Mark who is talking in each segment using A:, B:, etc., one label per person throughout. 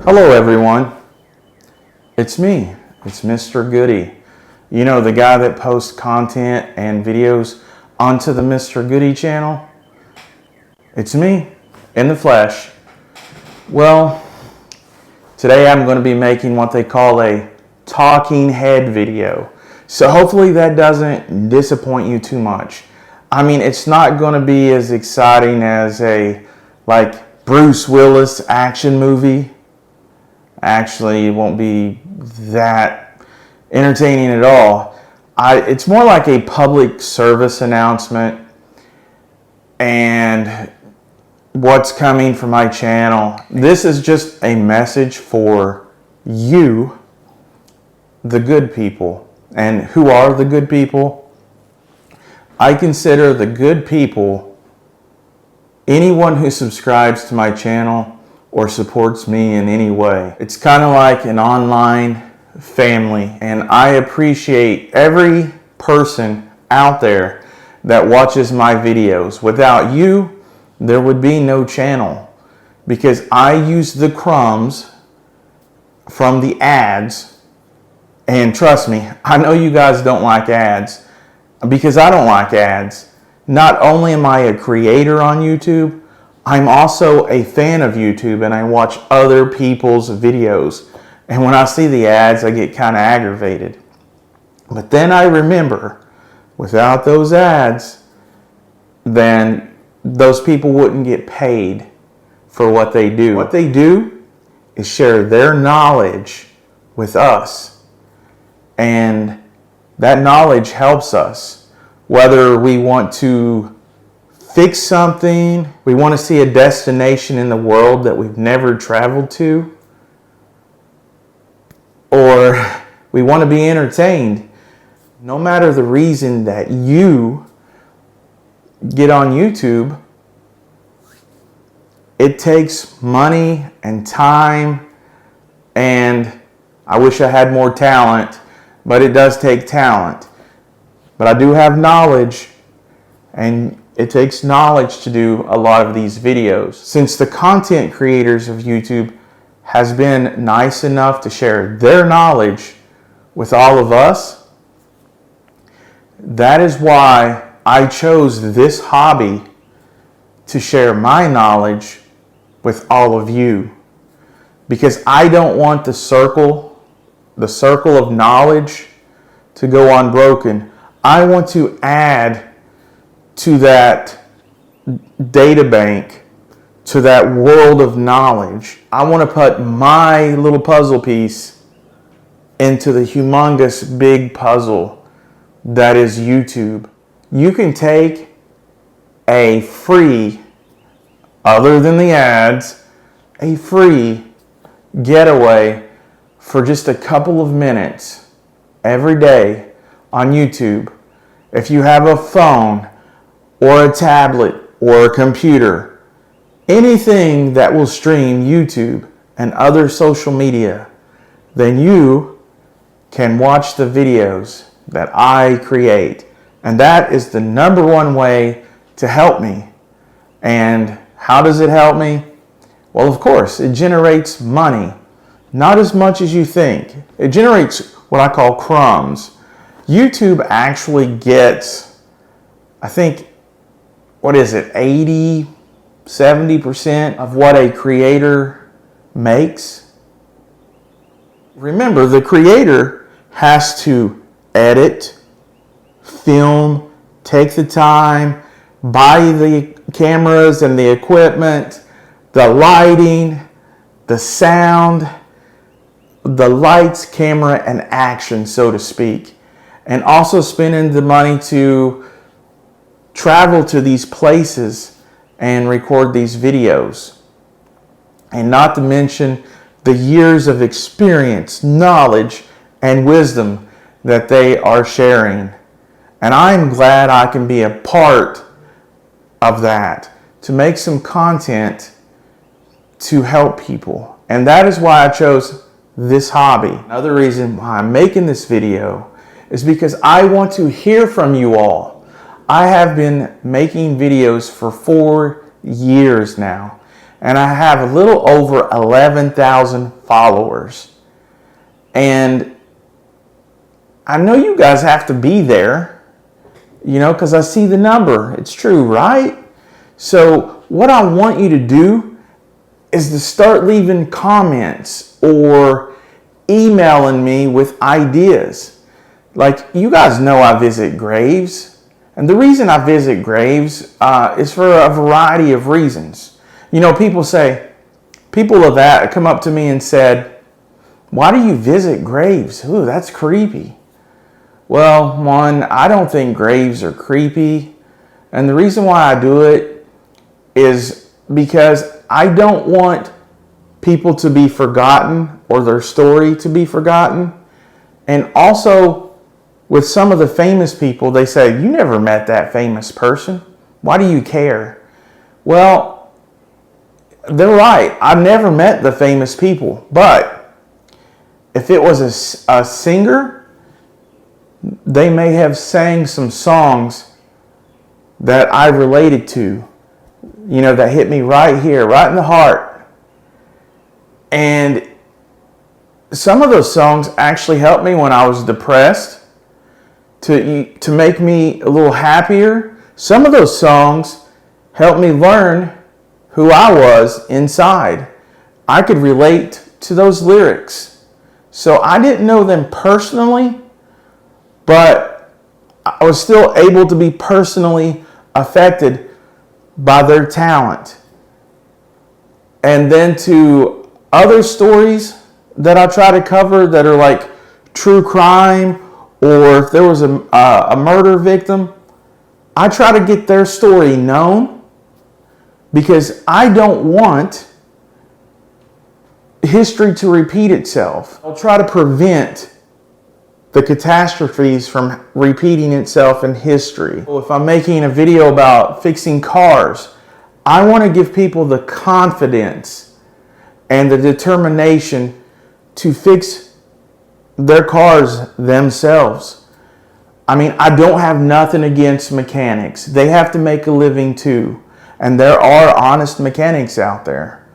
A: Hello everyone, it's me, it's Mr. Goody. You know, the guy that posts content and videos onto the Mr. Goody channel? It's me, in the flesh. Well, today I'm going to be making what they call a talking head video. So hopefully that doesn't disappoint you too much. I mean, it's not going to be as exciting as a, Bruce Willis action movie. Actually, it won't be that entertaining at all. It's more like a public service announcement and what's coming for my channel. This is just a message for you, the good people. And who are the good people? I consider the good people anyone who subscribes to my channel or supports me in any way. It's kind of like an online family, and I appreciate every person out there that watches my videos. Without you, there would be no channel, because I use the crumbs from the ads, and trust me, I know you guys don't like ads, because I don't like ads. Not only am I a creator on YouTube, I'm also a fan of YouTube, and I watch other people's videos. And when I see the ads, I get kind of aggravated. But then I remember, without those ads, then those people wouldn't get paid for what they do. What they do is share their knowledge with us. And that knowledge helps us. Whether we want to fix something, we want to see a destination in the world that we've never traveled to, or we want to be entertained. No matter the reason that you get on YouTube, it takes money and time, and I wish I had more talent, but it does take talent. But I do have knowledge, and it takes knowledge to do a lot of these videos. Since the content creators of YouTube has been nice enough to share their knowledge with all of us, that is why I chose this hobby to share my knowledge with all of you. Because I don't want the circle of knowledge to go unbroken. I want to add to that data bank, to that world of knowledge. I want to put my little puzzle piece into the humongous big puzzle that is YouTube. You can take a free, other than the ads, a free getaway for just a couple of minutes every day on YouTube. If you have a phone or a tablet or a computer, anything that will stream YouTube and other social media, then you can watch the videos that I create. And that is the number one way to help me. And how does it help me? Well, of course, it generates money. Not as much as you think. It generates what I call crumbs. YouTube actually gets, I think, 80, 70% of what a creator makes? Remember, the creator has to edit, film, take the time, buy the cameras and the equipment, the lighting, the sound, the lights, camera, and action, so to speak. And also spending the money to travel to these places and record these videos. And not to mention the years of experience, knowledge, and wisdom that they are sharing. And I'm glad I can be a part of that, to make some content to help people. And that is why I chose this hobby. Another reason why I'm making this video is because I want to hear from you all. I have been making videos for 4 years now, and I have a little over 11,000 followers. And I know you guys have to be there, because I see the number. It's true, right? So what I want you to do is to start leaving comments or emailing me with ideas. Like, you guys know I visit graves. And the reason I visit graves is for a variety of reasons. People have come up to me and said, "Why do you visit graves? Ooh, that's creepy." Well, one, I don't think graves are creepy. And the reason why I do it is because I don't want people to be forgotten or their story to be forgotten. And also, with some of the famous people, they say, "You never met that famous person. Why do you care?" Well, they're right. I've never met the famous people. But if it was a singer, they may have sang some songs that I related to, that hit me right here, right in the heart. And some of those songs actually helped me when I was depressed, to make me a little happier. Some of those songs helped me learn who I was inside. I could relate to those lyrics. So I didn't know them personally, but I was still able to be personally affected by their talent. And then to other stories that I try to cover that are like true crime, or if there was a murder victim, I try to get their story known, because I don't want history to repeat itself. I'll try to prevent the catastrophes from repeating itself in history. If I'm making a video about fixing cars, I want to give people the confidence and the determination to fix their cars themselves. I don't have nothing against mechanics. They have to make a living too. And there are honest mechanics out there.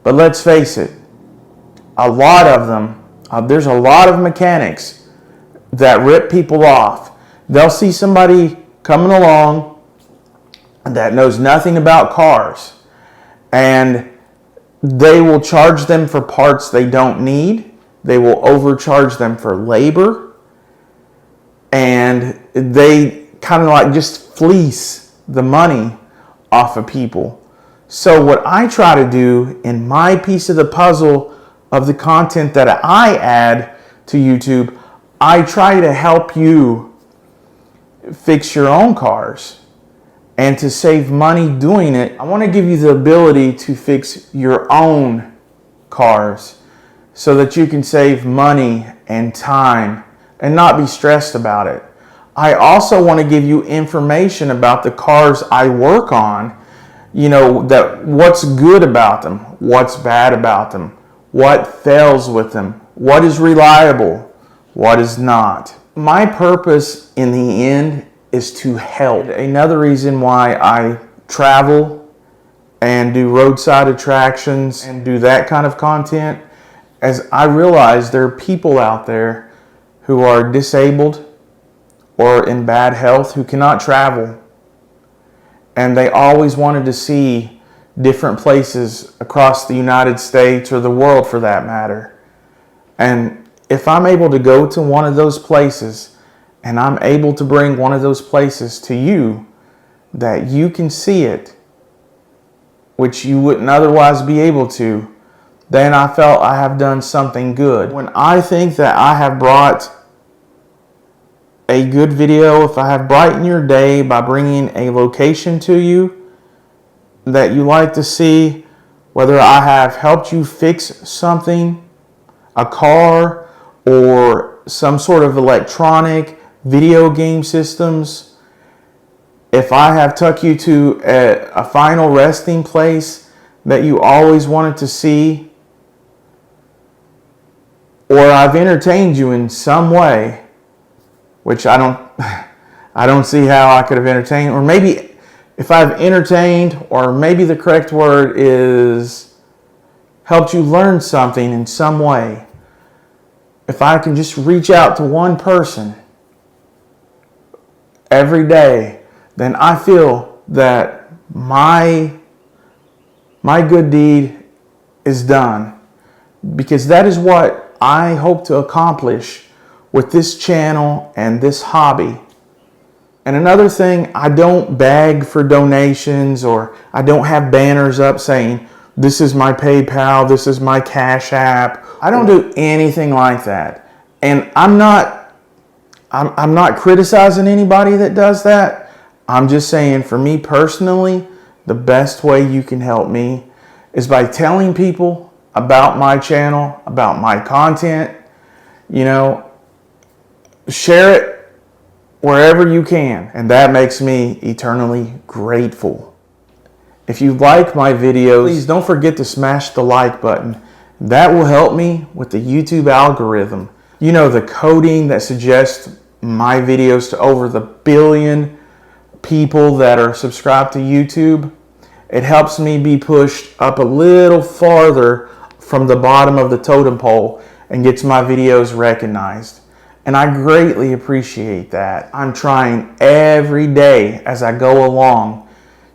A: But let's face it, a lot of them, there's a lot of mechanics that rip people off. They'll see somebody coming along that knows nothing about cars, and they will charge them for parts they don't need. They will overcharge them for labor, and they kind of like just fleece the money off of people. So what I try to do in my piece of the puzzle of the content that I add to YouTube, I try to help you fix your own cars and to save money doing it. I want to give you the ability to fix your own cars so that you can save money and time and not be stressed about it. I also want to give you information about the cars I work on, that what's good about them, what's bad about them, what fails with them, what is reliable, what is not. My purpose in the end is to help. Another reason why I travel and do roadside attractions and do that kind of content is I realize there are people out there who are disabled or in bad health who cannot travel. And they always wanted to see different places across the United States or the world for that matter. And if I'm able to go to one of those places and I'm able to bring one of those places to you that you can see it, which you wouldn't otherwise be able to, then I felt I have done something good. When I think that I have brought a good video, if I have brightened your day by bringing a location to you that you like to see, whether I have helped you fix something, a car, or some sort of electronic video game systems, if I have took you to a final resting place that you always wanted to see, or I've entertained you in some way, which I don't see how I could have entertained, or maybe if I've entertained, or maybe the correct word is helped you learn something in some way, if I can just reach out to one person every day, then I feel that my good deed is done, because that is what I hope to accomplish with this channel and this hobby. And another thing, I don't beg for donations, or I don't have banners up saying, this is my PayPal, this is my Cash App. I don't do anything like that. And I'm not criticizing anybody that does that. I'm just saying, for me personally, the best way you can help me is by telling people about my channel, about my content. Share it wherever you can, and that makes me eternally grateful. If you like my videos, please don't forget to smash the like button. That will help me with the YouTube algorithm. The coding that suggests my videos to over the billion people that are subscribed to YouTube. It helps me be pushed up a little farther from the bottom of the totem pole and gets my videos recognized. And I greatly appreciate that. I'm trying every day as I go along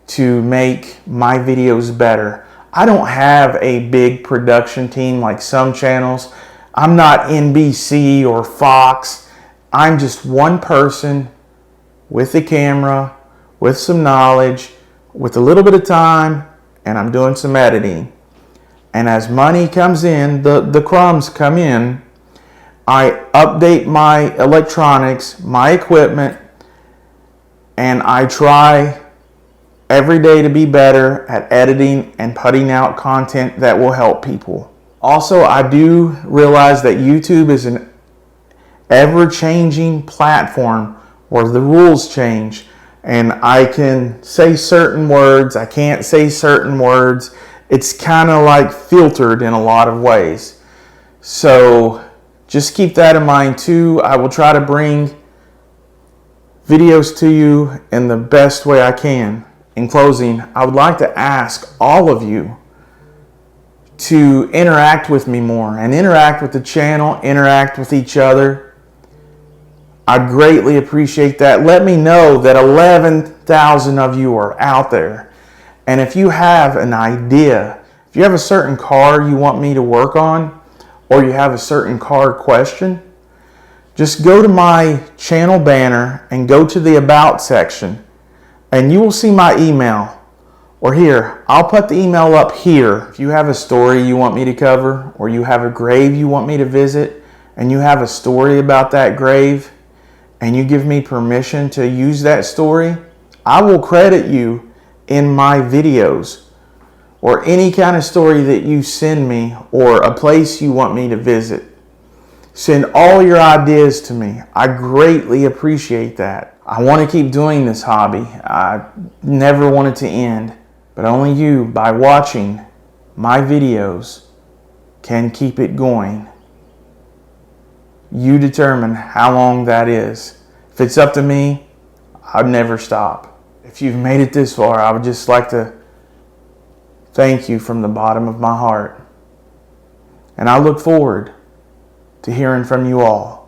A: to make my videos better. I don't have a big production team like some channels. I'm not NBC or Fox. I'm just one person with a camera, with some knowledge, with a little bit of time, and I'm doing some editing. And as money comes in, the crumbs come in, I update my electronics, my equipment, and I try every day to be better at editing and putting out content that will help people. Also, I do realize that YouTube is an ever-changing platform where the rules change, and I can say certain words, I can't say certain words. It's kind of like filtered in a lot of ways. So just keep that in mind too. I will try to bring videos to you in the best way I can. In closing, I would like to ask all of you to interact with me more and interact with the channel, interact with each other. I greatly appreciate that. Let me know that 11,000 of you are out there. And if you have an idea, if you have a certain car you want me to work on, or you have a certain car question, just go to my channel banner and go to the About section, and you will see my email. Or here, I'll put the email up here. If you have a story you want me to cover, or you have a grave you want me to visit, and you have a story about that grave, and you give me permission to use that story, I will credit you in my videos, or any kind of story that you send me, or a place you want me to visit. Send all your ideas to me. I greatly appreciate that. I want to keep doing this hobby. I never want it to end, but only you, by watching my videos, can keep it going. You determine how long that is. If it's up to me, I'd never stop. If you've made it this far, I would just like to thank you from the bottom of my heart. And I look forward to hearing from you all.